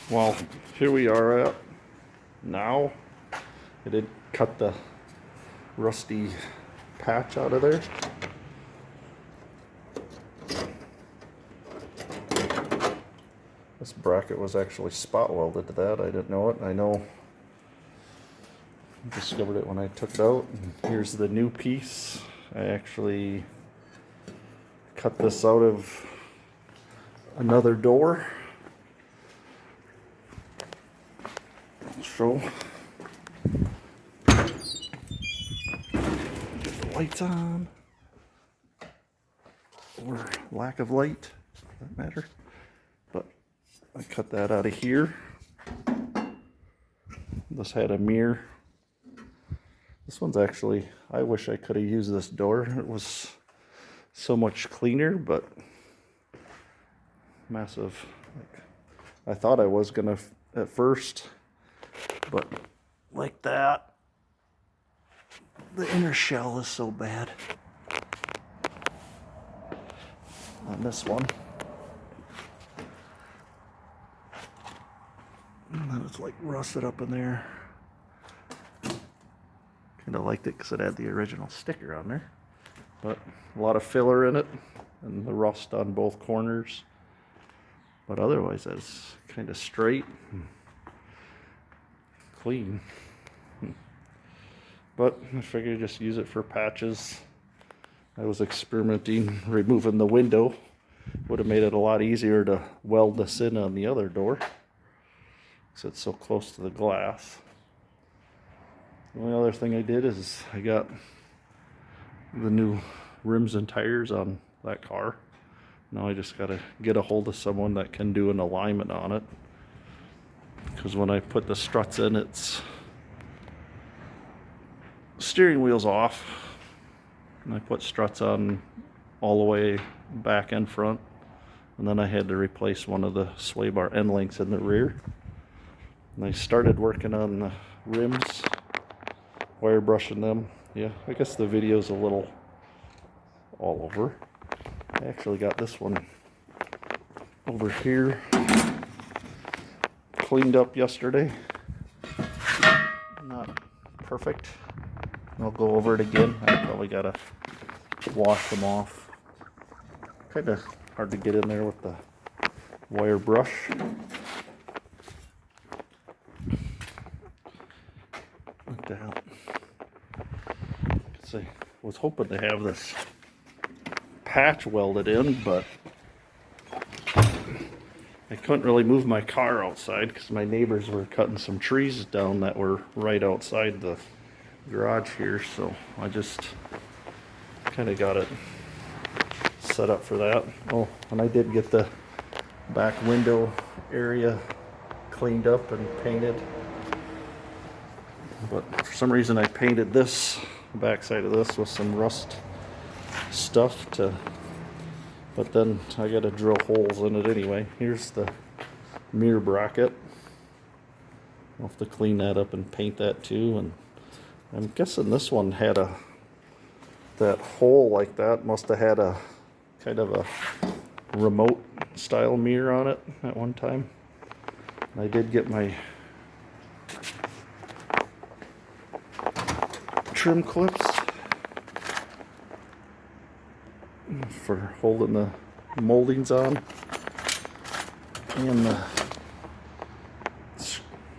Well, here we are at now. I did cut the rusty patch out of there. This bracket was actually spot welded to that. I didn't know it. I know I discovered it when I took it out. And here's the new piece. I actually cut this out of another door. I'll show. Get the lights on. Or lack of light, for that matter. But I cut that out of here. This had a mirror. This one's actually, I wish I could have used this door. It was so much cleaner, but massive. Like, I thought I was gonna at first, but like that, the inner shell is so bad on this one. And then it's like rusted up in there. Kind of liked it because it had the original sticker on there, but a lot of filler in it and the rust on both corners. But otherwise, it's kind of straight and clean. But I figured just use it for patches. I was experimenting removing the window. Would have made it a lot easier to weld this in on the other door because it's so close to the glass. The only other thing I did is I got the new rims and tires on that car. Now I just got to get a hold of someone that can do an alignment on it. Because when I put the struts in, it's steering wheel's off. And I put struts on all the way back and front. And then I had to replace one of the sway bar end links in the rear. And I started working on the rims. Wire brushing them. Yeah, I guess the video's a little all over. I actually got this one over here cleaned up yesterday. Not perfect. I'll go over it again. I probably gotta wash them off. Kind of hard to get in there with the wire brush. Like that. I was hoping to have this patch welded in, but I couldn't really move my car outside because my neighbors were cutting some trees down that were right outside the garage here, so I just kind of got it set up for that. Oh, and I did get the back window area cleaned up and painted, but for some reason I painted this backside of this with some rust stuff but then I gotta drill holes in it anyway. Here's the mirror bracket. I'll have to clean that up and paint that too. And I'm guessing this one had that hole like that must have had a kind of a remote style mirror on it at one time. And I did get my trim clips for holding the moldings on, and the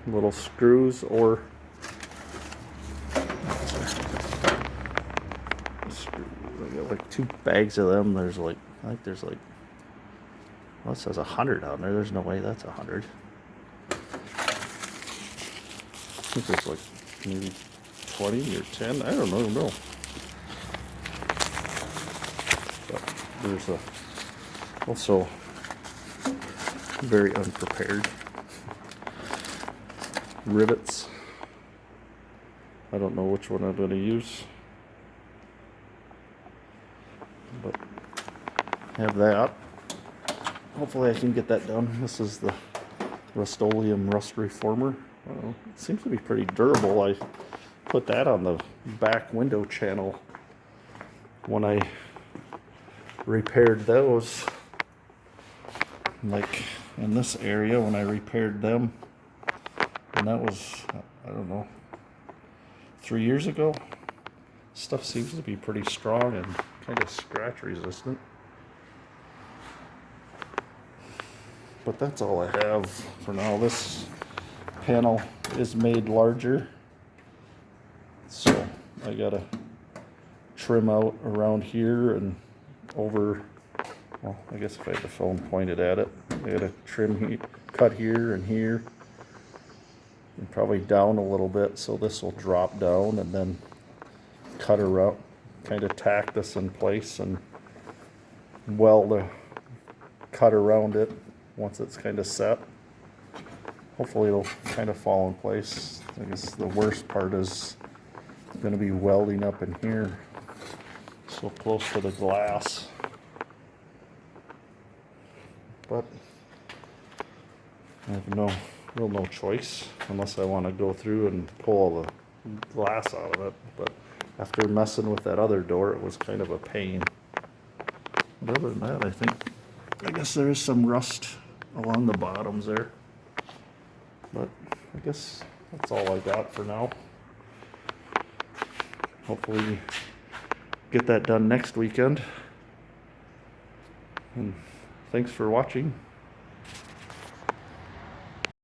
little screws, or I got like 2 bags of them. There's like, I think there's like, well, it says 100 on there. There's no way that's 100. I think there's like maybe 20 or 10. I don't know. But there's also very unprepared rivets. I don't know which one I'm going to use, but have that. Hopefully I can get that done. This is the Rust-Oleum Rust Reformer. It seems to be pretty durable. I put that on the back window channel when I repaired those like in this area when I repaired them, and that was, I don't know, 3 years ago. Stuff seems to be pretty strong and kind of scratch resistant. But that's all I have for now. This panel is made larger, so I gotta trim out around here and over. Well, I guess if I had the phone pointed at it, I gotta trim, cut here and here, and probably down a little bit, so this will drop down, and then cut around, kind of tack this in place and weld a cut around it once it's kind of set. Hopefully it'll kind of fall in place. I guess the worst part is going to be welding up in here, so close to the glass. But I have no choice unless I want to go through and pull all the glass out of it. But after messing with that other door, it was kind of a pain. But other than that, I guess there is some rust along the bottoms there. But I guess that's all I got for now. Hopefully get that done next weekend. And thanks for watching.